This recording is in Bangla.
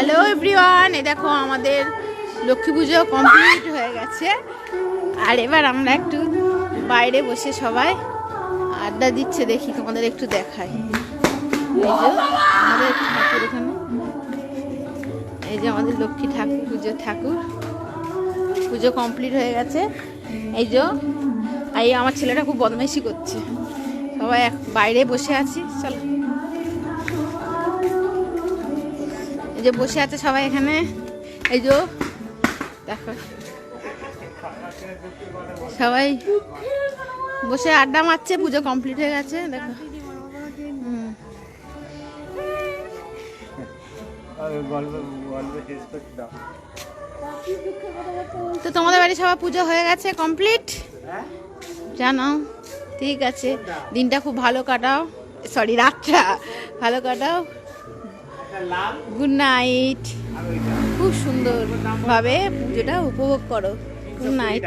হ্যালো এভরিওয়ান, এই দেখো আমাদের লক্ষ্মী পুজো কমপ্লিট হয়ে গেছে। আর এবার আমরা একটু বাইরে বসে সবাই আড্ডা দিচ্ছে, দেখি তোমাদের একটু দেখাই। এই যে আমাদের ঠাকুর এখানে, এই যে আমাদের লক্ষ্মী ঠাকুর পুজো কমপ্লিট হয়ে গেছে। এই যে এই আমার ছেলেটা খুব বদমাইশি করছে, সবাই বাইরে বসে আছি। চলো, এই যে বসে আছে সবাই এখানে, এই যে দেখো সবাই বসে আড্ডা মারছে, পুজো কমপ্লিট হয়ে গেছে। দেখো তো তোমাদের বাড়ি সবাই পুজো হয়ে গেছে কমপ্লিট, জানো? ঠিক আছে, দিনটা খুব ভালো কাটাও, সরি রাতটা ভালো কাটাও। গুড নাইট, খুব সুন্দরভাবে পুজোটা উপভোগ করো। Good night.